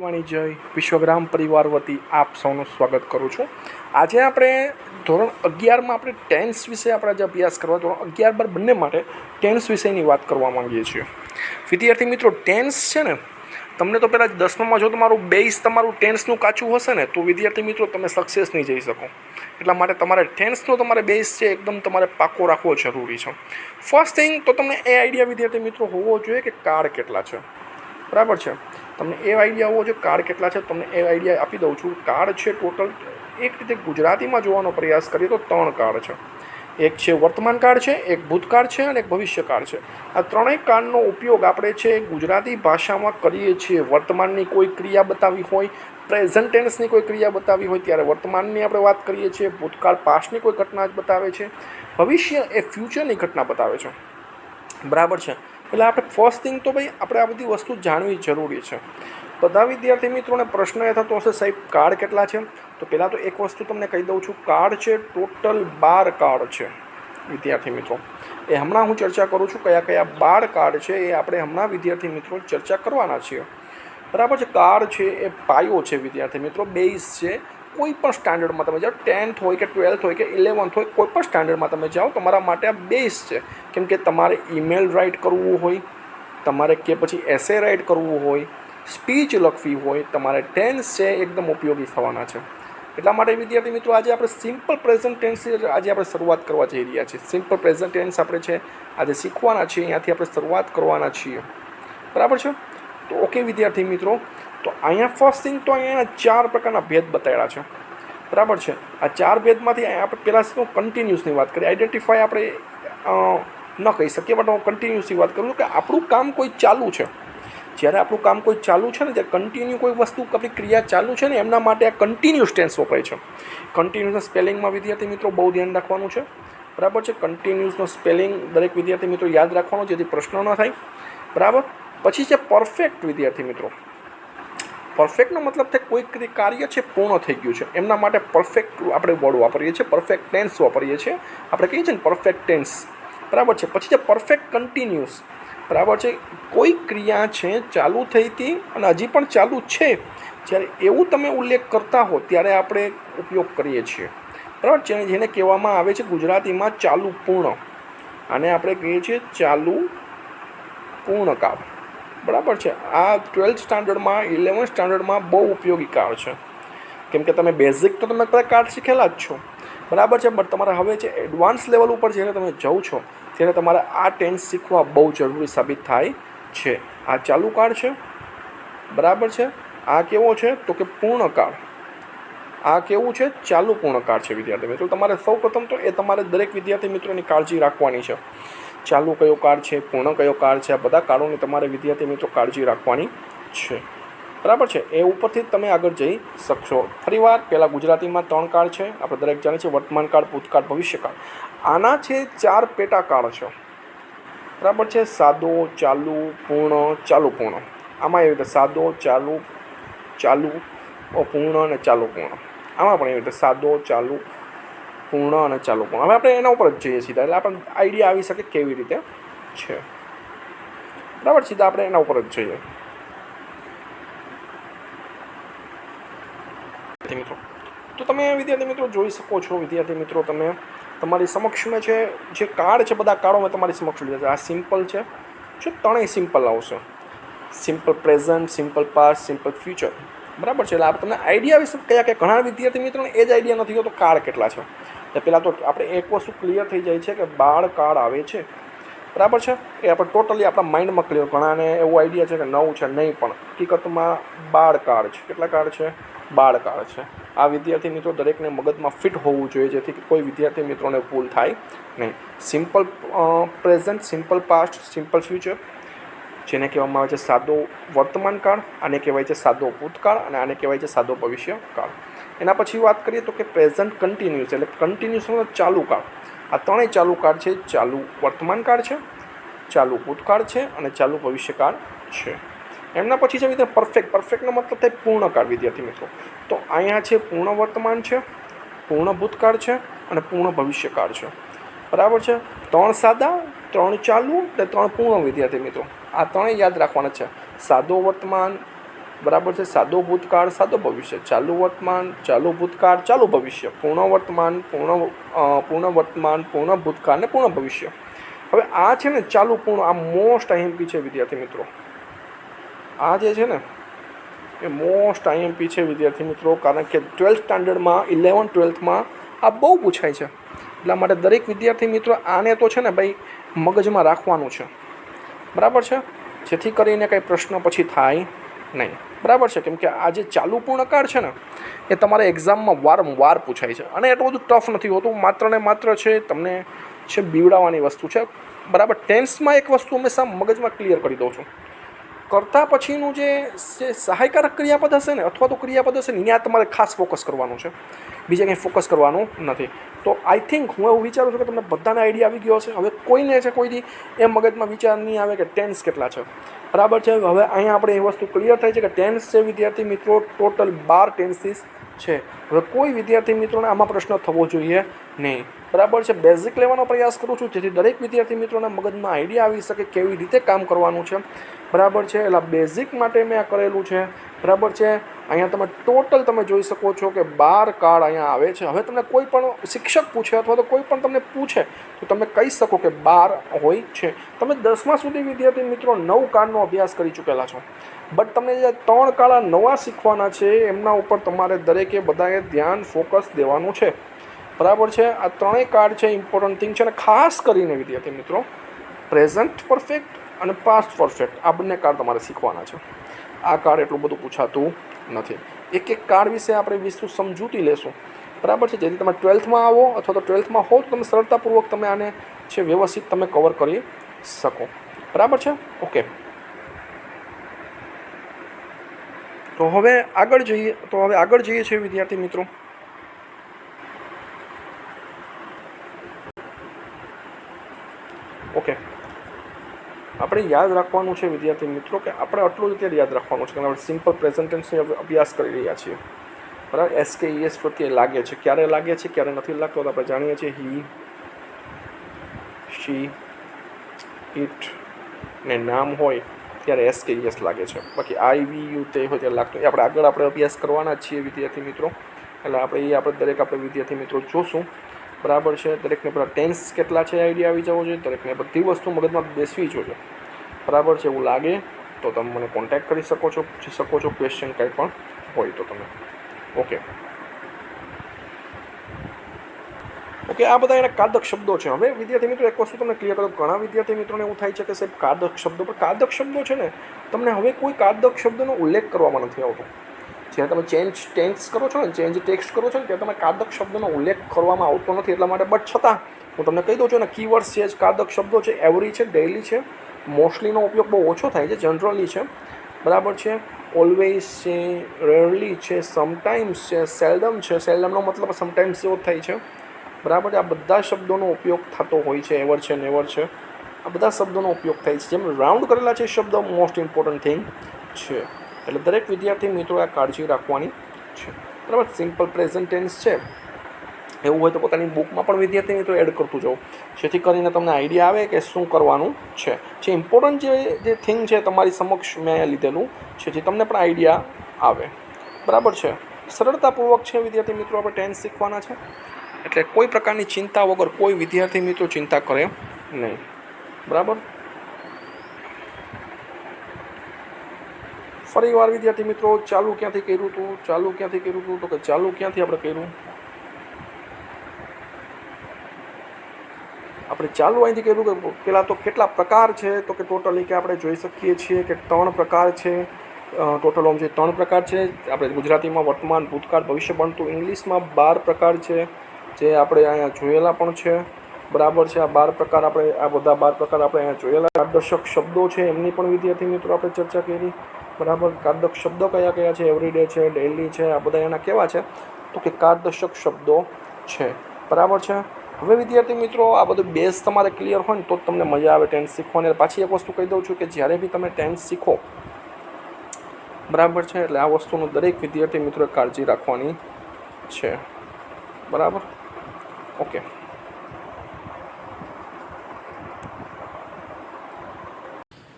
વાણી જય વિશ્વગ્રામ પરિવાર વતી આપ સૌનું સ્વાગત કરું છું। આજે આપણે ધોરણ 11માં આપણે ટેન્સ વિશે આપણે જે અભ્યાસ કરવા ધોરણ 11 બંને માટે ટેન્સ વિષયની વાત કરવા માંગીએ છીએ। વિદ્યાર્થી મિત્રો, ટેન્સ છે ને, તમને તો પહેલાં 10મામાં જો તમારું બેઝ તમારું ટેન્સનું કાચું હશે ને તો વિદ્યાર્થી મિત્રો તમે સક્સેસ નહીં જઈ શકો। એટલા માટે તમારે ટેન્સનો તમારે બેઝ છે એકદમ તમારે પાકો રાખવો જરૂરી છે। ફર્સ્ટ થિંગ તો તમને એ આઈડિયા વિદ્યાર્થી મિત્રો હોવો જોઈએ કે કાર્ડ કેટલા છે, બરાબર છે। તમને એ આઈડિયા હોવો જોઈએ કાર્ડ કેટલા છે। તમને એ આઈડિયા આપી દઉં છું। કાર્ડ છે ટોટલ એક રીતે ગુજરાતીમાં જોવાનો પ્રયાસ કરીએ તો 3 કાર્ડ છે। એક છે વર્તમાન કાળ છે, એક ભૂતકાળ છે અને એક ભવિષ્યકાળ છે। આ ત્રણેય કાળનો ઉપયોગ આપણે છે ગુજરાતી ભાષામાં કરીએ છીએ। વર્તમાનની કોઈ ક્રિયા બતાવી હોય, પ્રેઝન્ટ ટેન્સની કોઈ ક્રિયા બતાવી હોય ત્યારે વર્તમાનની આપણે વાત કરીએ છીએ। ભૂતકાળ પાસ્ટની કોઈ ઘટના જ બતાવે છે, ભવિષ્ય એ ફ્યુચરની ઘટના બતાવે છે, બરાબર છે। એટલે આપણે ફર્સ્ટ થિંગ તો ભાઈ આપણે આ બધી વસ્તુ જાણવી જરૂરી છે। બધા વિદ્યાર્થી મિત્રોને પ્રશ્ન એ થતો હશે, સાહેબ કાર્ડ કેટલા છે? તો પહેલાં તો એક વસ્તુ તમને કહી દઉં છું, કાર્ડ છે ટોટલ 12 કાર્ડ છે વિદ્યાર્થી મિત્રો। એ હમણાં હું ચર્ચા કરું છું કયા કયા 12 કાર્ડ છે એ આપણે હમણાં વિદ્યાર્થી મિત્રો ચર્ચા કરવાના છીએ, બરાબર છે। કાર્ડ છે એ પાયો છે વિદ્યાર્થી મિત્રો, બેઝ છે। કોઈ પણ સ્ટાન્ડર્ડમાં તમે જાઓ, 10th હોય કે 12th હોય કે 11th હોય, કોઈ પણ સ્ટાન્ડર્ડમાં તમે જાઓ, તમારા માટે આ બેઝ છે। કેમ કે તમારે ઈમેલ રાઇટ કરવું હોય, તમારે કે પછી એસે રાઇટ કરવું હોય, સ્પીચ લખવી હોય, તમારે ટેન્સ છે એકદમ ઉપયોગી થવાના છે। એટલા માટે વિદ્યાર્થી મિત્રો આજે આપણે સિમ્પલ પ્રેઝન્ટ ટેન્સ આજે આપણે શરૂઆત કરવા જઈ રહ્યા છીએ। સિમ્પલ પ્રેઝન્ટ ટેન્સ આપણે છે આજે શીખવાના છીએ, અહીંયાથી આપણે શરૂઆત કરવાના છીએ, બરાબર છે। તો ઓકે વિદ્યાર્થી મિત્રો, તો અહીંયા ફર્સ્ટ થિંગ તો અહીંયા 4 પ્રકારના ભેદ બતાવ્યા છે, બરાબર છે। આ 4 ભેદમાંથી આપણે પહેલાં શું કન્ટિન્યુઅસની વાત કરીએ। આઈડેન્ટિફાય આપણે ન કહી શકીએ, બટ હું કન્ટિન્યુઅસની વાત કરું છું કે આપણું કામ કોઈ ચાલુ છે। જ્યારે આપણું કામ કોઈ ચાલુ છે ને, જ્યારે કન્ટિન્યુ કોઈ વસ્તુ આપણી ક્રિયા ચાલુ છે ને, એમના માટે આ કન્ટિન્યુઅસ ટેન્સ વપરાય છે। કન્ટિન્યુઅસના સ્પેલિંગમાં વિદ્યાર્થી મિત્રો બહુ ધ્યાન રાખવાનું છે, બરાબર છે। કન્ટિન્યુઅસનો સ્પેલિંગ દરેક વિદ્યાર્થી મિત્રો યાદ રાખવાનો, જેથી પ્રશ્ન ન થાય, બરાબર। પછી છે પરફેક્ટ વિદ્યાર્થી મિત્રો। પરફેક્ટનો મતલબ થાય કોઈ કાર્ય છે પૂર્ણ થઈ ગયું છે, એમના માટે પરફેક્ટ આપણે વર્ડ વાપરીએ છીએ, પરફેક્ટ ટેન્સ વાપરીએ છીએ, આપણે કહીએ છીએ ને પરફેક્ટ ટેન્સ, બરાબર છે। પછી છે પરફેક્ટ કન્ટિન્યુઅસ, બરાબર છે। કોઈ ક્રિયા છે ચાલુ થઈ હતી અને હજી પણ ચાલુ છે, જ્યારે એવું તમે ઉલ્લેખ કરતા હો ત્યારે આપણે ઉપયોગ કરીએ છીએ, બરાબર છે। જેને કહેવામાં આવે છે ગુજરાતીમાં ચાલુ પૂર્ણ, આને આપણે કહીએ છીએ ચાલુ પૂર્ણકાળ, બરાબર છે। આ 12th સ્ટાન્ડર્ડમાં 11th સ્ટાન્ડર્ડમાં બહુ ઉપયોગી કાર્ડ છે, કેમ કે તમે બેઝિક તો તમે બધા કાર્ડ શીખેલા જ છો, બરાબર છે। બટ તમારે હવે છે એડવાન્સ લેવલ ઉપર જ્યારે તમે જાઓ છો ત્યારે તમારે આ ટેન્સ શીખવા બહુ જરૂરી સાબિત થાય છે। આ ચાલુ કાર્ડ છે, બરાબર છે। આ કેવો છે તો કે પૂર્ણકાળ, આ કેવું છે ચાલુ પૂર્ણકાળ છે વિદ્યાર્થી મિત્રો। તમારે સૌ પ્રથમ તો એ તમારે દરેક વિદ્યાર્થી મિત્રોની કાળજી રાખવાની છે। ચાલુ કયો કાર્ડ છે, પૂર્ણ કયો કાર્ડ છે, આ બધા કાર્ડોની તમારે વિદ્યાર્થી મિત્રો કાળજી રાખવાની છે, બરાબર છે। એ ઉપરથી તમે આગળ જઈ શકશો। ફરીવાર પહેલાં ગુજરાતીમાં 3 કાર્ડ છે, આપણે દરેક જાણીએ છીએ, વર્તમાન કાળ, ભૂતકાળ, ભવિષ્યકાળ। આના છે 4 પેટા કાર્ડ છે, બરાબર છે। સાદો, ચાલુ, પૂર્ણ, ચાલુ પૂર્ણ। આમાં એવી રીતે સાદો, ચાલુ, ચાલુ પૂર્ણ અને ચાલુ પૂર્ણ। આમાં પણ એવી રીતે સાદો, ચાલુ, પૂર્ણ અને ચાલુ પૂર્ણ। હવે આપણે એના ઉપર જ જઈએ સીધા, એટલે આપણને આઈડિયા આવી શકે કેવી રીતે છે, બરાબર। સીધા આપણે એના ઉપર જ જઈએ મિત્રો। તો તમે વિદ્યાર્થી મિત્રો જોઈ શકો છો, વિદ્યાર્થી મિત્રો તમે તમારી સમક્ષમાં છે જે કાર્ડ છે, બધા કાર્ડો મેં તમારી સમક્ષ લીધા છે। આ સિમ્પલ છે, જો ત્રણેય સિમ્પલ આવશે, simple present, simple past, simple future, બરાબર છે। એટલે આપણે તમને આઈડિયા વિશે કયા કે ઘણા વિદ્યાર્થી મિત્રોને એ જ આઈડિયા નથી હોતો કાર્ડ કેટલા છે। એટલે પહેલાં તો આપણે એક વસ્તુ ક્લિયર થઈ જાય છે કે 12 કાર્ડ આવે છે, બરાબર છે। એ આપણે ટોટલી આપણા માઇન્ડમાં ક્લિયર, ઘણાને એવો આઈડિયા છે કે 9 છે, નહીં, પણ હકીકતમાં 12 કાર્ડ છે। કેટલા કાર્ડ છે? 12 કાર્ડ છે। આ વિદ્યાર્થી મિત્રો દરેકને મગજમાં ફિટ હોવું જોઈએ, જેથી કોઈ વિદ્યાર્થી મિત્રોને ભૂલ થાય નહીં। Simple present, simple past, simple future, જેને કહેવામાં આવે છે સાદો વર્તમાન કાળ, આને કહેવાય છે સાદો ભૂતકાળ અને આને કહેવાય છે સાદો ભવિષ્યકાળ। એના પછી વાત કરીએ તો કે પ્રેઝન્ટ કન્ટિન્યુઅસ, એટલે કન્ટિન્યુઅસનો ચાલુ કાળ। આ ત્રણેય ચાલુ કાળ છે, ચાલુ વર્તમાન કાળ છે, ચાલુ ભૂતકાળ છે અને ચાલુ ભવિષ્યકાળ છે। એમના પછી છે વિદ્યાર્થી પરફેક્ટ, પરફેક્ટનો મતલબ થાય પૂર્ણકાળ વિદ્યાર્થી મિત્રો। તો અહીંયા છે પૂર્ણ વર્તમાન છે, પૂર્ણ ભૂતકાળ છે અને પૂર્ણ ભવિષ્યકાળ છે, બરાબર છે। 3 સાદા, 3 ચાલુ અને 3 પૂર્ણ વિદ્યાર્થી મિત્રો, આ ત્રણેય યાદ રાખવાના છે। સાદો વર્તમાન, બરાબર છે. સાદો ભૂતકાળ, સાદો ભવિષ્ય, ચાલુ વર્તમાન, ચાલુ ભૂતકાળ, ચાલુ ભવિષ્ય, પૂર્ણ વર્તમાન, પૂર્ણ વર્તમાન, પૂર્ણ ભૂતકાળ ને પૂર્ણ ભવિષ્ય. હવે આ છે ને ચાલુ પૂર્ણ, આ મોસ્ટ આઈએમપી છે વિદ્યાર્થી મિત્રો. આ જે છે ને એ મોસ્ટ આઈએમપી છે વિદ્યાર્થી મિત્રો, કારણ કે 12th સ્ટાન્ડર્ડમાં 11-12માં આ બહુ પૂછાય છે. એટલા માટે દરેક વિદ્યાર્થી મિત્રો આને તો છે ને ભાઈ મગજમાં રાખવાનું છે. બરાબર છે, જેથી કરીને કંઈ પ્રશ્ન પછી થાય નહીં. બરાબર છે, કેમ કે આ જે ચાલુ પૂર્ણકાળ છે ને એ તમારે એક્ઝામમાં વારંવાર પૂછાય છે અને એટલું બધું ટફ નથી હોતું. માત્ર ને માત્ર છે તમને છે બીવડાવવાની વસ્તુ છે. બરાબર, ટેન્સમાં એક વસ્તુ હંમેશા મગજમાં ક્લિયર કરી દઉં છું, કરતાં પછીનું જે સહાયકારક ક્રિયાપદ હશે ને અથવા તો ક્રિયાપદ હશે ને ત્યાં તમારે ખાસ ફોકસ કરવાનું છે, બીજે કંઈ ફોકસ કરવાનું નથી. તો આઈ થિંક હું એવું વિચારું છું કે તમને બધાને આઈડિયા આવી ગયો હશે. હવે કોઈને છે કોઈથી એ મગજમાં વિચાર નહીં આવે કે ટેન્સ કેટલા છે. બરાબર છે, હવે અહીંયા આપણે એ વસ્તુ ક્લિયર થાય છે કે ટેન્સ છે વિદ્યાર્થી મિત્રો ટોટલ 12 ટેન્સીસ છે. હવે કોઈ વિદ્યાર્થી મિત્રોને આમાં પ્રશ્ન થવો જોઈએ નહીં. બરાબર છે, બેઝિક લેવાનો પ્રયાસ કરું છું જેથી દરેક વિદ્યાર્થી મિત્રોના મગજમાં આઈડિયા આવી શકે કેવી રીતે કામ કરવાનું છે. બરાબર છે, એટલે બેઝિક માટે મેં આ કરેલું છે. બરાબર છે, અહીંયા તમે ટોટલ તમે જોઈ શકો છો કે 12 કાર્ડ અહીંયા આવે છે. હવે તમને કોઈ પણ શિક્ષક પૂછે અથવા તો કોઈ પણ તમને પૂછે તો તમે કહી શકો કે 12 હોય છે. તમે 10મા સુધી વિદ્યાર્થી મિત્રો 9 કાર્ડનો અભ્યાસ કરી ચૂકેલા છો, બટ તમને જે 3 કાર્ડ નવા શીખવાના છે એમના ઉપર તમારે દરેકે બધાએ ધ્યાન ફોકસ દેવાનું છે. બરાબર છે, આ 3 કાર્ડ છે ઇમ્પોર્ટન્ટ થિંગ છે. અને ખાસ કરીને વિદ્યાર્થી મિત્રો પ્રેઝન્ટ પરફેક્ટ અને પાસ્ટ પરફેક્ટ આ બંને કાર્ડ તમારે શીખવાના છે. આ કાર્ડ એટલું બધું પૂછાતું નથી. એક એક કાર્ડ વિશે આપણે વિસ્તૃત સમજૂતી લેશું. બરાબર છે, જેથી તમે 12થમાં આવો અથવા તો 12થમાં હો તો તમે સરળતાપૂર્વક તમે આને છે વ્યવસ્થિત તમે કવર કરી શકો. બરાબર છે, ઓકે. તો હવે આગળ જઈએ છીએ વિદ્યાર્થી મિત્રો. ઓકે, આપણે યાદ રાખવાનું છે વિદ્યાર્થી મિત્રો કે આપણે આટલું રીતે યાદ રાખવાનું છે કે આપણે સિમ્પલ પ્રેઝન્ટ ટેન્સનો અભ્યાસ કરી રહ્યા છીએ. બરાબર, SKES પ્રત્યે લાગે છે, ક્યારે લાગે છે ક્યારે નથી લાગતો તો આપણે જાણીએ છીએ. હી, શી, ઇટ ને નામ હોય ત્યારે SKES લાગે છે. બાકી આઈ, વી, યુ તે હોય ત્યારે લાગતું. એ આપણે અભ્યાસ કરવાના જ છીએ વિદ્યાર્થી મિત્રો. એટલે આપણે દરેક વિદ્યાર્થી મિત્રો જોશું. બરાબર છે, દરેકને પેલા ટેન્સ કેટલા છે આઈડિયા આવી જવો જોઈએ. દરેકને બધી વસ્તુ મગજમાં બેસવી જોઈએ. બરાબર છે, એવું લાગે તો તમે મને કોન્ટેક્ટ કરી શકો છો, પૂછી શકો છો ક્વેશ્ચન કંઈ પણ હોય તો તમે. ઓકે, આ બધા એના કારદક શબ્દો છે. હવે વિદ્યાર્થી મિત્રો એક વસ્તુ તમને ક્લિયર કરો. ઘણા વિદ્યાર્થી મિત્રોને એવું થાય છે કે સાહેબ કારદક શબ્દો, પણ કારદક શબ્દો છે ને તમને હવે કોઈ કારદક શબ્દનો ઉલ્લેખ કરવામાં નથી આવતો. જ્યારે તમે ટેન્સ કરો છો ને, ચેન્જ ટેક્સ્ટ કરો છો ને ત્યારે તમે કારદક શબ્દોનો ઉલ્લેખ કરવામાં આવતો નથી. એટલા માટે બટ છતાં હું તમને કહી દઉં છું ને, કીવર્ડ્સ છે, કારદક શબ્દો છે, એવરી છે, ડેઇલી છે, મોસ્ટલીનો ઉપયોગ બહુ ઓછો થાય છે, જનરલી છે. બરાબર છે, ઓલવેઝ છે, રેરલી છે, સમટાઈમ્સ છે, સેલ્ડમ છે. સેલ્ડમનો મતલબ સમટાઈમ્સ જેવો થાય છે. બરાબર છે, આ બધા શબ્દોનો ઉપયોગ થતો હોય છે. એવર છે, નેવર છે, આ બધા શબ્દોનો ઉપયોગ થાય છે. જેમ રાઉન્ડ કરેલા છે શબ્દો મોસ્ટ ઇમ્પોર્ટન્ટ થિંગ છે. એટલે દરેક વિદ્યાર્થી મિત્રો આ કાળજી રાખવાની છે. બરાબર, સિમ્પલ પ્રેઝન્ટ ટેન્સ છે એવું હોય તો પોતાની બુકમાં પણ વિદ્યાર્થી મિત્રો એડ કરતું જાઉં, જેથી કરીને તમને આઈડિયા આવે કે શું કરવાનું છે. જે ઇમ્પોર્ટન્ટ જે થિંગ છે તમારી સમક્ષ મેં લીધેલું છે, જે તમને પણ આઈડિયા આવે. બરાબર છે, સરળતાપૂર્વક છે વિદ્યાર્થી મિત્રો આપણે ટેન્સ શીખવાના છે. એટલે કોઈ પ્રકારની ચિંતા વગર કોઈ વિદ્યાર્થી મિત્રો ચિંતા કરે નહીં. બરાબર, ફરી વાર વિદ્યાર્થી મિત્રો ચાલુ ક્યાંથી કર્યું હતું તો કે ચાલુ ક્યાંથી આપણે કર્યું, આપણે ચાલુ અહીંથી કર્યું કે પહેલાં તો કેટલા પ્રકાર છે તો કે ટોટલી કે આપણે જોઈ શકીએ છીએ કે 3 પ્રકાર છે. ટોટલ આમ જે 3 પ્રકાર છે. આપણે ગુજરાતીમાં વર્તમાન, ભૂતકાળ, ભવિષ્ય બનતું. ઇંગ્લિશમાં 12 પ્રકાર છે જે આપણે અહીંયા જોયેલા પણ છે. બરાબર છે, આ 12 પ્રકાર આપણે આ બધા 12 પ્રકાર આપણે અહીંયા જોયેલા. કારદર્શક શબ્દો છે એમની પણ વિદ્યાર્થી મિત્રો આપણે ચર્ચા કરી. બરાબર, કારદર્શક શબ્દો કયા કયા છે, એવરીડે છે, ડેઇલી છે, આ બધા એના કેવા છે તો કે કારદર્શક શબ્દો છે. બરાબર છે, હવે વિદ્યાર્થી મિત્રો આ બધું બેઝ તમારે ક્લિયર હોય ને તો જ તમને મજા આવે ટેન્સ શીખવાની. પાછી એક વસ્તુ કહી દઉં છું કે જ્યારે બી તમે ટેન્સ શીખો, બરાબર છે, એટલે આ વસ્તુનું દરેક વિદ્યાર્થી મિત્રોએ કાળજી રાખવાની છે. બરાબર, ઓકે.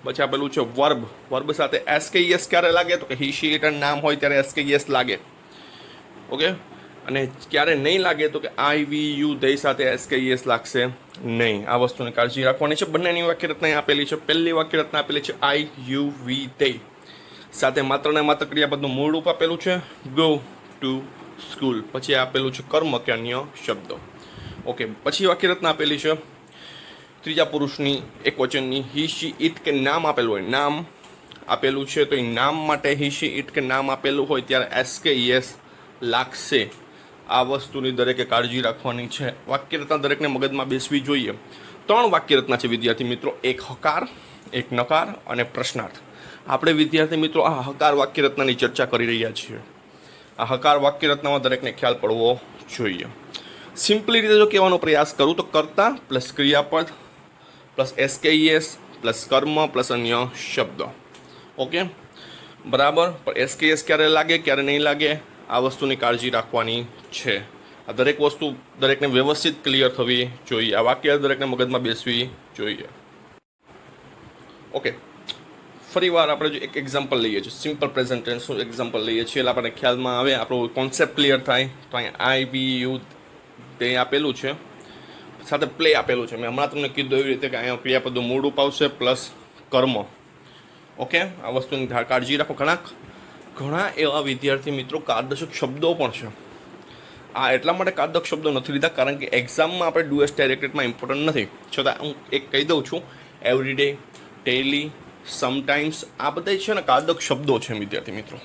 પછી આપેલું છે વર્બ. વર્બ સાથે એસકેઈએસ ક્યારે લાગે? તો કે હી શી ઇટ નામ હોય ત્યારે એસકેઈએસ લાગે. ઓકે. અને ક્યારે નહીં લાગે? તો કે આઈ વી યુ ધે સાથે એસકેઈએસ લાગશે નહીં. આ વસ્તુની કાળજી રાખવાની છે. બંનેની વાક્યરચના આપેલી છે. પહેલી વાક્યરચના આપેલી છે આઈ યુ વી ધે સાથે માત્ર ને માત્ર ક્રિયાપદનું મૂળ રૂપ આપેલું છે ગો ટુ સ્કૂલ. પછી આપેલું છે કર્મ કે અન્ય શબ્દો. ઓકે. પછી વાક્યરચના આપેલી છે ત્રીજા પુરુષની એક વચનની હી શી ઇટ કે નામ આપેલું હોય, નામ આપેલું છે તો એ નામ માટે હી શી ઇટ કે નામ આપેલું હોય ત્યારે એસ કે યસ લાગશે. આ વસ્તુની દરેકે કાળજી રાખવાની છે. વાક્યરચના દરેકને મગજમાં બેસવી જોઈએ. 3 વાક્યરચના છે વિદ્યાર્થી મિત્રો, એક હકાર, એક નકાર અને પ્રશ્નાર્થ. આપણે વિદ્યાર્થી મિત્રો આ હકાર વાક્યરચનાની ચર્ચા કરી રહ્યા છીએ. આ હકાર વાક્યરચનામાં દરેકને ખ્યાલ પડવો જોઈએ. સિમ્પલી રીતે જો કહેવાનો પ્રયાસ કરું તો કર્તા પ્લસ ક્રિયાપદ પ્લસ એસકેઈએસ પ્લસ કર્મ પ્લસ અન્ય શબ્દો. ઓકે બરાબર. પણ એસકેઈએસ ક્યારે લાગે ક્યારે નહીં લાગે આ વસ્તુની કાળજી રાખવાની છે. આ દરેક વસ્તુ દરેકને વ્યવસ્થિત ક્લિયર થવી જોઈએ. આ વાક્ય દરેકને મગજમાં બેસવી જોઈએ. ઓકે. ફરી વાર આપણે જો એક એક્ઝામ્પલ લઈએ છીએ, સિમ્પલ પ્રેઝન્ટ ટેન્સનું એક્ઝામ્પલ લઈએ છીએ એટલે આપણને ખ્યાલમાં આવે, આપણો કોન્સેપ્ટ ક્લિયર થાય. તો અહીંયા આઈ વી યુ તે આપેલું છે, સાથે પ્લે આપેલું છે. મેં હમણાં તમને કીધું એવી રીતે કે અહીંયા ક્રિયાપદનું મૂળ રૂપ આવશે પ્લસ કર્મ. ઓકે. આ વસ્તુની કાળજી રાખો. ઘણા એવા વિદ્યાર્થી મિત્રો કાર્યદર્શક શબ્દો પણ છે. આ એટલા માટે કાર્યદર્શક શબ્દો નથી લીધા કારણ કે એક્ઝામમાં આપણે ડુએસ ડાયરેક્ટેડમાં ઇમ્પોર્ટન્ટ નથી. છતાં હું એક કહી દઉં છું, એવરીડે, ડેઇલી, સમટાઈમ્સ આ બધા છે ને કાર્યદર્શક શબ્દો છે વિદ્યાર્થી મિત્રો.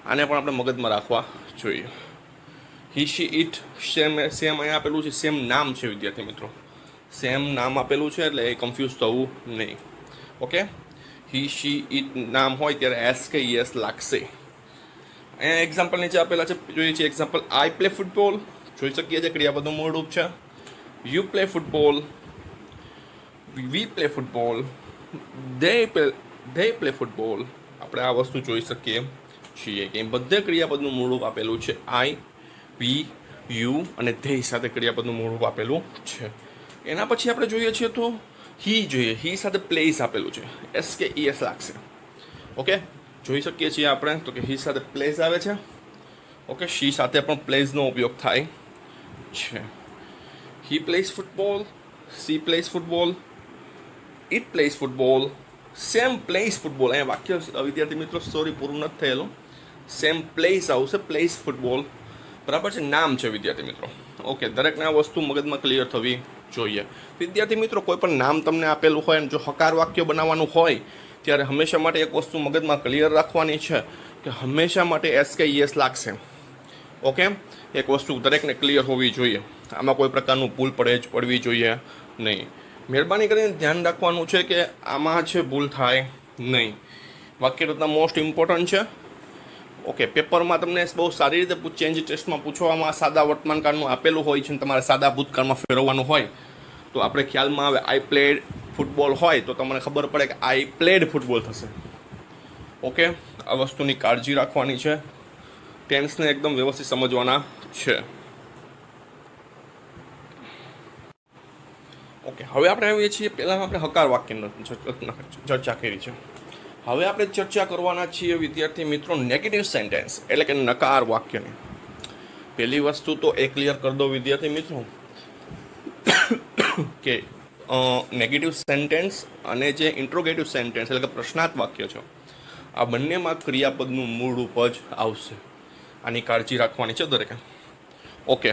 આને પણ આપણે મગજમાં રાખવા જોઈએ. હી શી ઇટ સેમ અહીંયા આપેલું છે, સેમ નામ છે વિદ્યાર્થી મિત્રો. સેમ નામ આપેલું છે એટલે એ કન્ફ્યુઝ થવું નહીં. ઓકે. હી શી ઇટ નામ હોય ત્યારે એસ કે યસ લાગશે. અહીંયા એક્ઝામ્પલ નીચે આપેલા છે, જોઈએ છીએ એક્ઝામ્પલ. આઈ પ્લે ફૂટબોલ, જોઈ શકીએ છીએ ક્રિયાપદનું મૂળ રૂપ છે. You play football, we play football, they play football. આપણે આ વસ્તુ જોઈ શકીએ છીએ કે બધે ક્રિયાપદનું મૂળ રૂપ આપેલું છે. આઈ, વી, યુ અને ધે સાથે ક્રિયાપદનું મૂળ રૂપ આપેલું છે. એના પછી આપણે જોઈએ છીએ તો હી જોઈએ. હી સાથે પ્લેસ આપેલું છે, એસ કે ઈએસ લાગશે. ઓકે. જોઈ શકીએ છીએ આપણે તો કે હી સાથે પ્લેસ આવે છે. ઓકે. શી સાથે પણ પ્લેસનો ઉપયોગ થાય છે. He plays football, she plays football, it plays football, Sam plays football. અહીંયા વાક્ય વિદ્યાર્થી મિત્રો સોરી પૂરું નથી થયેલું. સેમ પ્લેસ આવશે, પ્લેસ ફૂટબોલ. બરાબર છે. નામ છે વિદ્યાર્થી મિત્રો. ઓકે. દરેકને આ વસ્તુ મગજમાં ક્લિયર થવી જોઈએ. વિદ્યાર્થી મિત્રો કોઈ પણ નામ તમને આપેલું હોય અને જો હકાર વાક્ય બનાવવાનું હોય ત્યારે હંમેશા માટે એક વસ્તુ મગજમાં ક્લિયર રાખવાની છે કે હંમેશા માટે એસ કે યસ લાગશે. ઓકે. એક વસ્તુ દરેકને ક્લિયર હોવી જોઈએ. આમાં કોઈ પ્રકારનું ભૂલ પડવી જોઈએ નહીં. મહેરબાની કરીને ધ્યાન રાખવાનું છે કે આમાં છે ભૂલ થાય નહીં. વાક્યરચના મોસ્ટ ઇમ્પોર્ટન્ટ છે. ઓકે. પેપરમાં તમને બહુ સારી રીતે ચેન્જ ટેસ્ટમાં પૂછવામાં સાદા વર્તમાનકાળનું આપેલું હોય છે, તમારે સાદા ભૂતકાળમાં ફેરવવાનું હોય તો આપણે ખ્યાલમાં આવે. આઈ પ્લેડ ફૂટબોલ હોય તો તમને ખબર પડે કે આઈ પ્લેડ ફૂટબોલ થશે. ઓકે. આ વસ્તુની કાળજી રાખવાની છે. ટેન્સને એકદમ વ્યવસ્થિત સમજવાના છે. ઓકે. હવે આપણે આવીએ છીએ, પહેલાં આપણે હકાર વાક્યની ચર્ચા કરી છે. હવે આપણે ચર્ચા કરવાના છીએ વિદ્યાર્થી મિત્રો નેગેટિવ સેન્ટેન્સ એટલે કે નકાર વાક્યની. પહેલી વસ્તુ તો એ ક્લિયર કરી દો વિદ્યાર્થી મિત્રો કે નેગેટિવ સેન્ટેન્સ અને જે ઇન્ટ્રોગેટિવ સેન્ટેન્સ એટલે કે પ્રશ્નાર્થ વાક્ય છે આ બંનેમાં ક્રિયાપદનું મૂળ રૂપ જ આવશે. આની કાળજી રાખવાની છે દરેકે. ઓકે.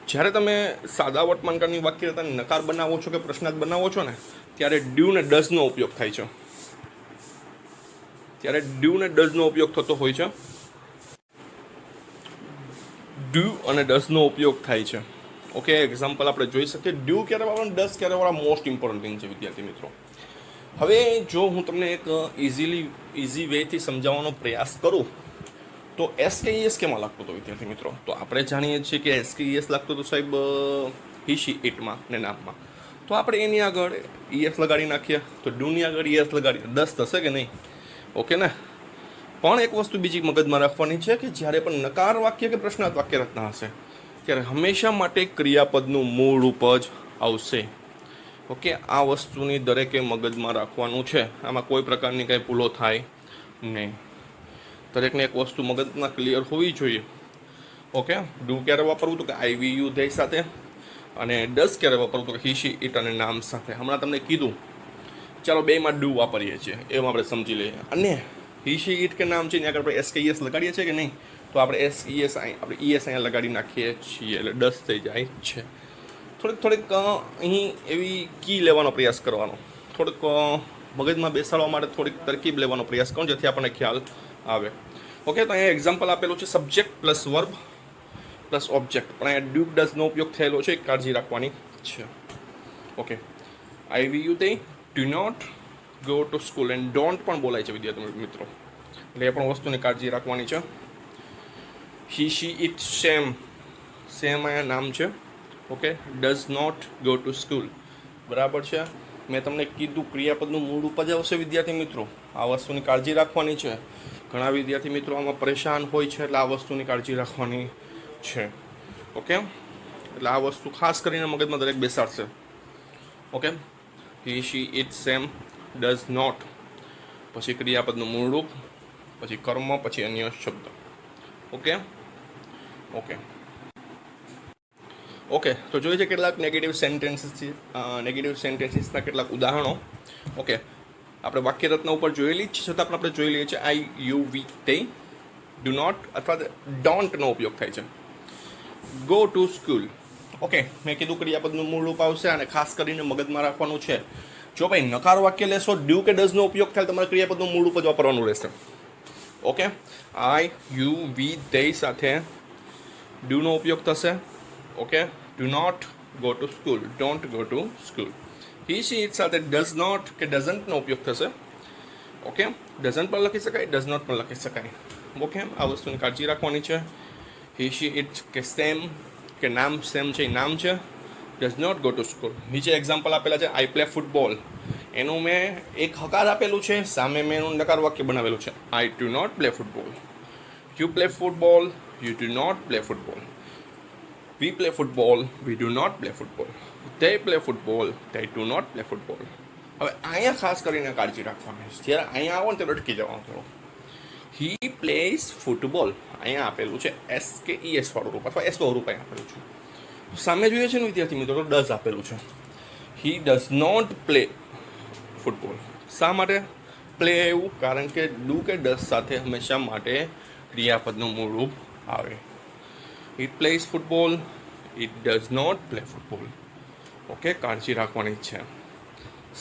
જ્યારે તમે સાદા વર્તમાનકાળની વાક્યરચના નકાર બનાવો છો કે પ્રશ્નાર્થ બનાવો છો ને ત્યારે ડ્યુ ને ડઝનો ઉપયોગ થાય છે. ત્યારે ડ્યુ ને ડઝનો ઉપયોગ થતો હોય છે. ડ્યુ અને ડઝનો ઉપયોગ થાય છે. ઓકે. એક્ઝામ્પલ આપણે જોઈ શકીએ. ડ્યુ ક્યારે વાળા, ડઝ ક્યારે વાળા મોસ્ટ ઇમ્પોર્ટન્ટ થિંગ છે વિદ્યાર્થી મિત્રો. હવે જો હું તમને એક ઇઝી વેથી સમજાવવાનો પ્રયાસ કરું તો એસ કે ઈએસ કેમાં લાગતો હતો વિદ્યાર્થી મિત્રો? તો આપણે જાણીએ છીએ કે એસ કે ઈએસ લાગતો હતો સાહેબ હી શી ઇટમાં ને નામમાં. તો આપણે એની આગળ ઈએસ લગાડી નાખીએ તો ડ્યુની આગળ ઈએસ લગાડીએ, 10 થશે કે નહીં? ઓકે ને. પણ એક વસ્તુ બીજી મગજમાં રાખવાની છે કે જ્યારે પણ નકાર વાક્ય કે પ્રશ્નાર્થ વાક્ય રચના હશે ત્યારે હંમેશા માટે ક્રિયાપદનું મૂળ રૂપ જ આવશે. ઓકે, આ વસ્તુની દરેકે મગજમાં રાખવાનું છે. આમાં કોઈ પ્રકારની કંઈ ભૂલો થાય નહીં. દરેકને એક વસ્તુ મગજમાં ક્લિયર હોવી જોઈએ. ઓકે, ડુ ક્યારે વાપરવું તો કે આઈ વી યુ ધેય સાથે, અને ડસ ક્યારે વાપરવું તો કે હી શી ઇટ અને નામ સાથે. હમણાં તમને કીધું, ચાલો બેમાં ડુ વાપરીએ છીએ એમાં આપણે સમજી લઈએ. અને હી શી ઇટ કે નામ છે ત્યાં આગળ આપણે એસ કે ઈએસ લગાડીએ છીએ કે નહીં, તો આપણે એસ ઈએસ આપણે ઈએસ અહીંયા લગાડી નાખીએ છીએ એટલે ડસ થઈ જાય છે. થોડીક અહીં એવી કી લેવાનો પ્રયાસ કરવાનો, થોડુંક મગજમાં બેસાડવા માટે થોડીક તરકીબ લેવાનો પ્રયાસ કરો જેથી આપણને ખ્યાલ આવે. ઓકે, તો અહીંયા એક્ઝામ્પલ આપેલું છે subject plus verb plus object, પણ અહીંયા ડુ ડઝનો ઉપયોગ થયેલો છે, કાળજી રાખવાની છે. Okay, I we you they do not go to school and don't પણ બોલાય છે વિદ્યાર્થી મિત્રો, એટલે એ પણ વસ્તુની કાળજી રાખવાની છે. He she it Sam, Sam અહીંયા નામ છે. Okay, does not go to school, બરાબર છે. મેં તમને કીધું ક્રિયાપદનું મૂળ રૂપ જ આવશે વિદ્યાર્થી મિત્રો, આ વસ્તુની કાળજી રાખવાની છે. ઘણા વિદ્યાર્થી મિત્રો આમાં પરેશાન હોય છે, એટલે આ વસ્તુની કાળજી રાખવાની છે. ઓકે, એટલે આ વસ્તુ ખાસ કરીને મગજમાં દરેક બેસાડશે. Okay, he she it same does not, પછી ક્રિયાપદનું મૂળ રૂપ, પછી કર્મ, પછી અન્ય શબ્દ. ઓકે ઓકે ઓકે, તો જોઈએ છે કેટલાક નેગેટિવ સેન્ટેન્સીસના કેટલાક ઉદાહરણો. ઓકે, આપણે વાક્યરચના ઉપર જોયેલી જ છતાં પણ આપણે જોઈ લઈએ છીએ. આઈ યુ વી તે, ડુ નોટ અથવા ડોન્ટનો ઉપયોગ થાય છે. Go to school. ઓકે, મેં કીધું ક્રિયાપદનું મૂળ રૂપ આવશે અને ખાસ કરીને મગજમાં રાખવાનું છે. જો ભાઈ નકાર વાક્ય લેશો, ડ્યુ કે ડઝનો ઉપયોગ થાય, તમારે ક્રિયાપદનું મૂળ રૂપ જ વાપરવાનું રહેશે. ઓકે, આઈ યુ વી તે સાથે ડ્યુનો ઉપયોગ થશે. Okay, do not go to school, don't go to school. He she it સાથે ડઝ નોટ કે ડઝન્ટનો ઉપયોગ થશે. ઓકે, ડઝન્ટ પણ લખી શકાય, ડઝ નોટ પણ લખી શકાય. ઓકે, આ વસ્તુની કાળજી રાખવાની છે. હી શી ઇટ કે સેમ કે નામ સેમ છે, એ નામ છે. Does not go to school. નીચે એક્ઝામ્પલ આપેલા છે. આઈ પ્લે ફૂટબોલ, એનું મેં એક હકાર આપેલું છે, સામે મેં એનું નકાર વાક્ય બનાવેલું છે. I do not play football. You play football, you do not play football. We play football, we do not play football. They play football, they do not play football. હવે અહીંયા ખાસ કરીને કાળજી રાખવાની છે. જ્યારે અહીંયા આવો ને ત્યારે અટકી જવાનું થોડું. હી પ્લેઝ ફૂટબોલ, અહીંયા આપેલું છે એસ કે ઈએસ વાળું રૂપ અથવા એસ વાળું રૂપ અહીંયા આપેલું છે. સામે જોઈએ છે ને વિદ્યાર્થી મિત્રો, તો ડઝ આપેલું છે. He does not play football. શા માટે પ્લે એવું? કારણ કે ડુ કે ડઝ સાથે હંમેશા માટે ક્રિયાપદનું મૂળ રૂપ આવે. It plays football, it does not play football. Okay, કાળજી રાખવાની છે.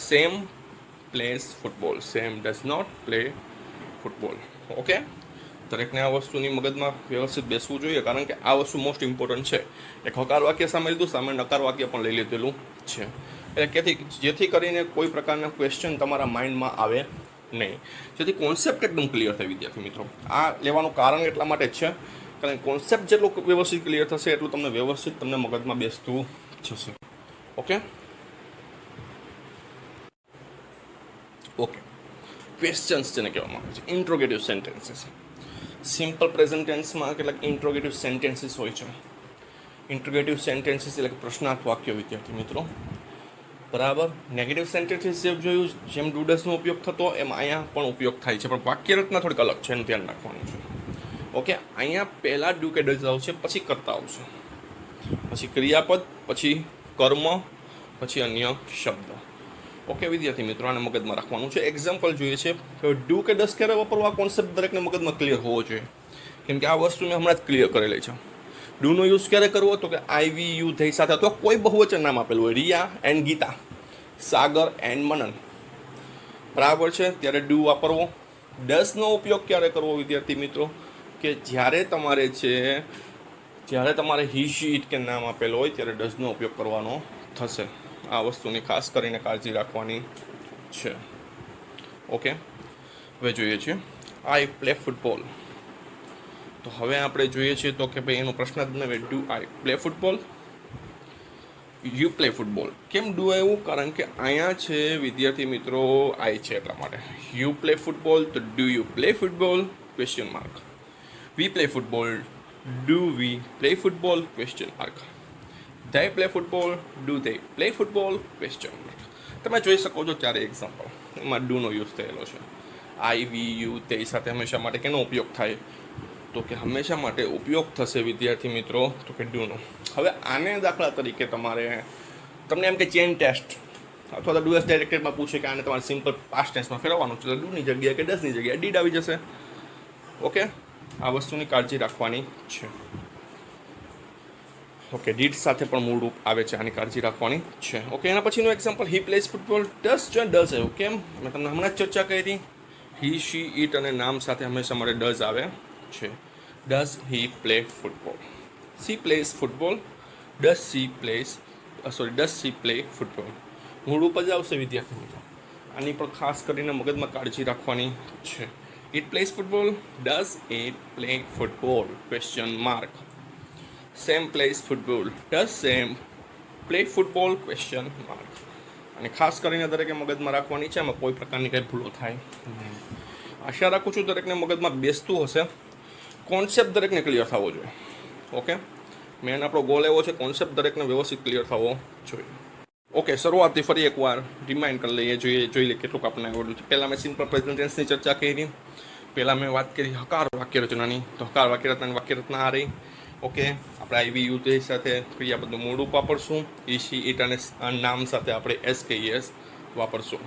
Sam plays football, Sam does not play football. Okay, દરેકને આ વસ્તુની મગજમાં વ્યવસ્થિત બેસવું જોઈએ, કારણ કે આ વસ્તુ મોસ્ટ ઇમ્પોર્ટન્ટ છે. એક હકાર વાક્ય સામે લીધું, સામે નકાર વાક્ય પણ લઈ લીધેલું છે, એટલે જેથી કરીને કોઈ પ્રકારના ક્વેશ્ચન તમારા માઇન્ડમાં આવે નહીં, જેથી કોન્સેપ્ટ એકદમ ક્લિયર થાય વિદ્યાર્થી મિત્રો. આ લેવાનું કારણ એટલા માટે જ છે, કારણ કોન્સેપ્ટ જેટલું વ્યવસ્થિત ક્લિયર થશે એટલું તમને વ્યવસ્થિત તમને મગજમાં બેસતું જશે. ઓકે ઓકે, ક્વેશ્ચન્સ જેને કહેવામાં આવે છે, ઇન્ટ્રોગેટિવ સેન્ટેન્સીસ. સિમ્પલ પ્રેઝન્ટ ટેન્સમાં કેટલાક ઇન્ટ્રોગેટિવ સેન્ટેન્સીસ હોય છે. ઇન્ટ્રોગેટિવ સેન્ટેન્સીસ એટલે કે પ્રશ્નાર્થ વાક્યો વિદ્યાર્થી મિત્રો, બરાબર. નેગેટિવ સેન્ટેન્સીસ જે જોયું, જેમ ડુ ડઝનો ઉપયોગ થતો એમ અહીંયા પણ ઉપયોગ થાય છે, પણ વાક્ય રચના થોડીક અલગ છે, એનું ધ્યાન રાખવાનું છે. ઓકે, અહીંયા પહેલાં ડુ કે ડઝ આવશે, પછી કર્તા આવશે, પછી ક્રિયાપદ, પછી કર્મ, પછી અન્ય શબ્દ. ઓકે વિદ્યાર્થી મિત્રો, આને મગજમાં રાખવાનું છે. એક્ઝામ્પલ જોઈએ છે કે ડુ કે ડઝ ક્યારે વાપરવા, આ કોન્સેપ્ટ દરેકને મગજમાં ક્લિયર હોવો જોઈએ, કેમ કે આ વસ્તુ મેં હમણાં જ ક્લિયર કરેલી છે. ડુનો યુઝ ક્યારે કરવો તો કે આઈ વી યુ ધેય સાથે, અથવા કોઈ બહુવચન નામ આપેલું હોય, રિયા એન્ડ ગીતા, સાગર એન્ડ મનન, બરાબર છે, ત્યારે ડુ વાપરવો. ડઝનો ઉપયોગ ક્યારે કરવો વિદ્યાર્થી મિત્રો, કે જ્યારે તમારે હી શી ઇટ કે નામ આપેલું હોય ત્યારે ડઝનો ઉપયોગ કરવાનો થશે. આ વસ્તુની ખાસ કરીને કાળજી રાખવાની છે. ઓકે, હવે જોઈએ છીએ આઈ પ્લે ફૂટબોલ. તો હવે આપણે જોઈએ છીએ તો કે ભાઈ એનો પ્રશ્ન જ નવે, do I play football, you play football. કેમ ડુ આવ્યું? કારણ કે અહીંયા છે વિદ્યાર્થી મિત્રો આઈ છે એટલા માટે. યુ પ્લે ફૂટબોલ, તો do you play football question mark. We play football, do we play football question mark. They play football, do they play football? Question mark. તમે જોઈ શકો છો ચારે એક્ઝામ્પલ, એમાં ડુનો યુઝ થયેલો છે. આઈ વી યુ તે સાથે હંમેશા માટે કેનો ઉપયોગ થાય? તો કે હંમેશા માટે ઉપયોગ થશે વિદ્યાર્થી મિત્રો તો કે ડુનો. હવે આને દાખલા તરીકે તમને એમ કે ચેન ટેસ્ટ અથવા તો ડુએસ ડાયરેક્ટેડમાં પૂછે કે આને તમારે સિમ્પલ પાસ્ટ ટેન્સમાં ફેરવવાનું છે, તો ડુની જગ્યાએ કે ડસની જગ્યાએ ડીડ આવી જશે. ઓકે, આ વસ્તુની કાળજી રાખવાની છે. ઓકે, ડીડ સાથે પણ મૂળ રૂપ આવે છે, આની કાળજી રાખવાની છે. ઓકે, એના પછીનું example, he plays football. Does એવું કેમ? મેં તમને હમણાં જ ચર્ચા કરી. હી, શી, ઇટ અને નામ સાથે હંમેશા માટે ડઝ આવે છે. Does he play football? C plays football. Does she play football? મૂળ રૂપ જ આવશે વિદ્યાર્થી મિત્રો. આની પણ ખાસ કરીને મગજમાં કાળજી રાખવાની છે. It plays football. Does it play football? Question mark. Sam plays football. Does Sam play football? Question mark. અને ખાસ કરીને દરેકે મગજમાં રાખવાની છે, આમાં કોઈ પ્રકારની કંઈ ભૂલો થાય નહીં. આશા રાખું છું દરેકને મગજમાં બેસતું હશે. કોન્સેપ્ટ દરેકને ક્લિયર થવો જોઈએ. ઓકે, મેન આપણો ગોલ એવો છે, કોન્સેપ્ટ દરેકને વ્યવસ્થિત ક્લિયર થવો જોઈએ. ઓકે, શરૂઆતથી ફરી એકવાર રિમાઇન્ડ કરી લઈએ, જોઈ લઈએ કેટલુંક આપણને આવડ્યું છે. પહેલાં મેં સિમ્પલ પ્રેઝન્ટ ટેન્સની ચર્ચા કરી. પહેલાં મેં વાત કરી હકાર વાક્યરચનાની, તો હકાર વાક્યરચનાની વાક્યરચના આ રહી. ઓકે, આપણે આઈ વી યુ તે સાથે ક્રિયાપદનું મૂળ રૂપ વાપરશું. ઈ, શી, ઇટ અને નામ સાથે આપણે એસ કે એસ વાપરશું.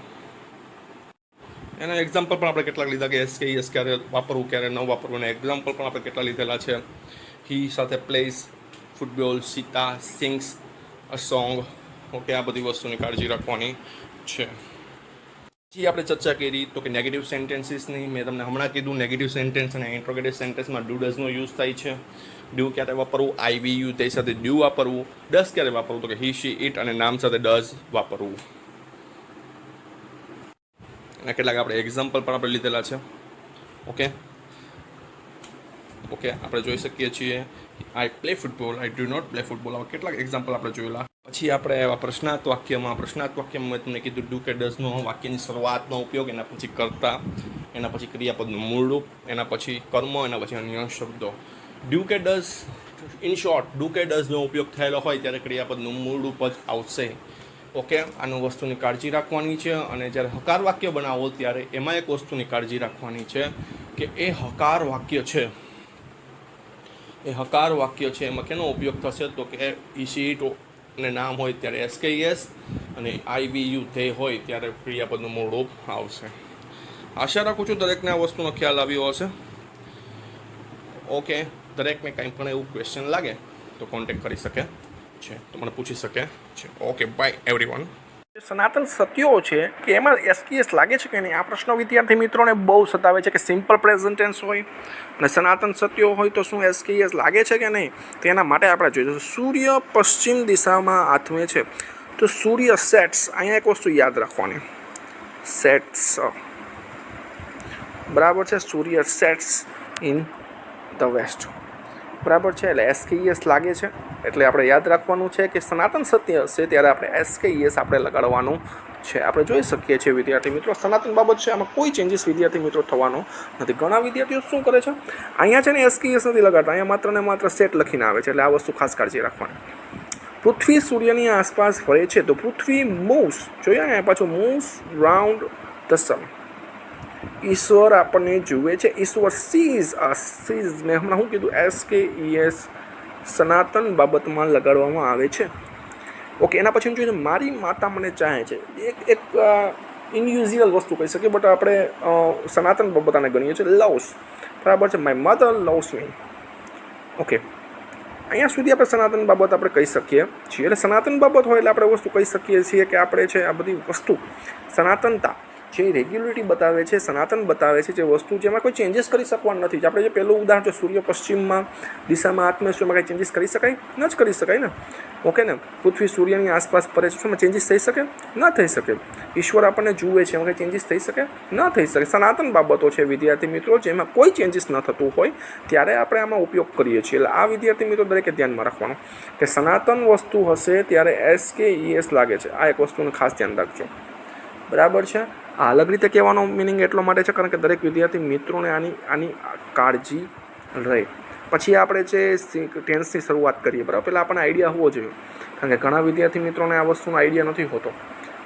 એના એક્ઝામ્પલ પણ આપણે કેટલાક લીધા કે એસ કે એસ ક્યારે વાપરવું ક્યારે ન વાપરવું, અને એક્ઝામ્પલ પણ આપણે કેટલા લીધેલા છે. હી સાથે plays football, Sita sings a song. Okay, આ બધી વસ્તુની કાળજી રાખવાની છે. પછી આપણે ચર્ચા કરી તો કે નેગેટિવ સેન્ટેન્સીસની. મેં તમને હમણાં કીધું નેગેટિવ સેન્ટેન્સ અને ઇન્ટ્રોગેટિવ સેન્ટેન્સમાં ડુ ડઝનો યુઝ થાય છે. ડુ ક્યારે વાપરવું? આઈ વી યુ તે સાથે ડુ વાપરવું. ડઝ ક્યારે વાપરવું? તો કે હી, શી, ઇટ અને નામ સાથે ડઝ વાપરવું. અને કેટલાક આપણે એક્ઝામ્પલ પણ આપણે લીધેલા છે. ઓકે, આપણે જોઈ શકીએ છીએ I play football, I do not play football. આવા કેટલાક એક્ઝામ્પલ આપણે જોયેલા. પછી આપણે એવા પ્રશ્નાર્થ વાક્યમાં મેં તમને કીધું ડુ કે ડઝનો વાક્યની શરૂઆતનો ઉપયોગ, એના પછી કર્તા, એના પછી ક્રિયાપદનું મૂળ રૂપ, એના પછી કર્મ, એના પછી અન્ય શબ્દો. ડુ કે ડઝ, ઇન શોર્ટ, ડુ કે ડઝનો ઉપયોગ થયેલો હોય ત્યારે ક્રિયાપદનું મૂળ રૂપ જ આવશે. ઓકે, આનું વસ્તુની કાળજી રાખવાની છે. અને જ્યારે હકાર વાક્ય બનાવો ત્યારે એમાં એક વસ્તુની કાળજી રાખવાની છે કે એ હકાર વાક્ય છે, એમાં કેનો ઉપયોગ થશે? તો કે ઈ, શી, ઇટ અને નામ હોય ત્યારે એસ કે એસ, અને આઈ વી યુ તે હોય ત્યારે ક્રિયાપદનું મૂળ રૂપ આવશે. આશા રાખું છું દરેકને આ વસ્તુનો ખ્યાલ આવ્યો હશે. ઓકે, દરેકને કંઈ પણ એવું ક્વેશ્ચન લાગે તો કોન્ટેક્ટ કરી શકે છે, તો મને પૂછી શકે છે. Okay, by everyone. સનાતન સત્યો છે કે એમાં એસકેએસ લાગે છે કે નહીં, આ પ્રશ્ન વિદ્યાર્થી મિત્રોને બહુ સતાવે છે કે સિમ્પલ પ્રેઝન્ટ ટેન્સ હોય અને સનાતન સત્યો હોય તો શું એસકેએસ લાગે છે કે નહીં. તેના માટે આપણે જોઈએ સૂર્ય પશ્ચિમ દિશામાં આથમે છે, તો સૂર્ય સેટ્સ. અહીંયા એક વસ્તુ યાદ રાખવાની, સેટ્સ, બરાબર છે. સૂર્ય સેટ્સ ઇન ધ વેસ્ટ, બરાબર છે. એટલે એસકેએસ લાગે છે, એટલે આપણે યાદ રાખવાનું છે કે સનાતન સત્ય હશે ત્યારે આપણે એસકેએસ આપણે લગાડવાનું છે. આપણે જોઈ શકીએ છીએ વિદ્યાર્થી મિત્રો સનાતન બાબત છે, આમાં કોઈ ચેન્જીસ વિદ્યાર્થી મિત્રો થવાનો નથી. ઘણા વિદ્યાર્થીઓ શું કરે છે, અહીંયા છે ને એસકેએસ નથી લગાડતા, અહીંયા માત્ર ને માત્ર સેટ લખીને આવે છે. એટલે આ વસ્તુ ખાસ કાળજી રાખવાની. પૃથ્વી સૂર્યની આસપાસ ફરે છે, તો પૃથ્વી મૂવ્સ, જોઈએ અહીંયા પાછું મૂવ્સ રાઉન્ડ ધ સન. ઈશ્વર આપણને જુએ છે, ઈશ્વર સીઝ સીઝ. મેં હમણાં શું કીધું? એસકેએસ સનાતન બાબતમાં લગાડવામાં આવે છે. ઓકે, એના પછી જોઈએ મારી માતા મને ચાહે છે. એક ઇનયુઝ્યુઅલ વસ્તુ કહી શકીએ, બટ આપણે સનાતન બાબત આને ગણીએ છીએ. લવ્સ, બરાબર છે. My mother loves me. Okay, અહીંયા સુધી આપણે સનાતન બાબત આપણે કહી શકીએ છીએ. એટલે સનાતન બાબત હોય એટલે આપણે વસ્તુ કહી શકીએ છીએ કે આપણે છે આ બધી વસ્તુ સનાતનતા જે રેગ્યુલરિટી બતાવે છે, સનાતન બતાવે છે, જે વસ્તુ જેમાં કોઈ ચેન્જીસ કરી શકવાનું નથી. આપણે જે પહેલું ઉદાહરણ છે સૂર્ય પશ્ચિમમાં દિશામાં આત્મે છે, એમાં કંઈ ચેન્જીસ કરી શકાય? ન જ કરી શકાય ને. ઓકે ને, પૃથ્વી સૂર્યની આસપાસ ફરે છે, એમાં ચેન્જીસ થઈ શકે? ન થઈ શકે. ઈશ્વર આપણને જુએ છે, એમાં કંઈ ચેન્જીસ થઈ શકે? ન થઈ શકે. સનાતન બાબતો છે વિદ્યાર્થી મિત્રો, જેમાં કોઈ ચેન્જીસ ન થતું હોય ત્યારે આપણે આમાં ઉપયોગ કરીએ છીએ. એટલે આ વિદ્યાર્થી મિત્રો દરેકે ધ્યાનમાં રાખવાનું કે સનાતન વસ્તુ હશે ત્યારે એસકેએસ લાગે છે. આ એક વસ્તુનું ખાસ ધ્યાન રાખજો, બરાબર છે. આ અલગ રીતે કહેવાનો મિનિંગ એટલો માટે છે કારણ કે દરેક વિદ્યાર્થી મિત્રોને આની કાળજી રહે. પછી આપણે જે ટેન્સની શરૂઆત કરીએ બરાબર, પહેલાં આપણને આઈડિયા હોવો જોઈએ, કારણ કે ઘણા વિદ્યાર્થી મિત્રોને આ વસ્તુનો આઈડિયા નથી હોતો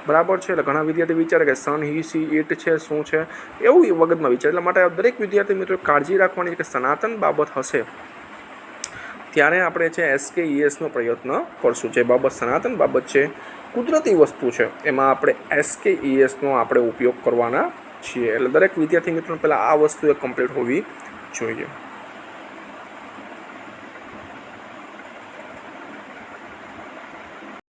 બરાબર છે. એટલે ઘણા વિદ્યાર્થી વિચારે કે સન, હી, સી, ઇટ છે શું છે એવું એ વખતમાં વિચારે. એટલા માટે દરેક વિદ્યાર્થી મિત્રો કાળજી રાખવાની કે સનાતન બાબત હશે ત્યારે આપણે છે SKESનો પ્રયત્ન કરશું. જે બાબત સનાતન બાબત છે, કુદરતી વસ્તુ છે, એમાં આપણે SKESનો આપણે ઉપયોગ કરવાના છીએ. એટલે દરેક વિદ્યાર્થી મિત્રો પહેલાં આ વસ્તુ એ કમ્પ્લીટ હોવી જોઈએ.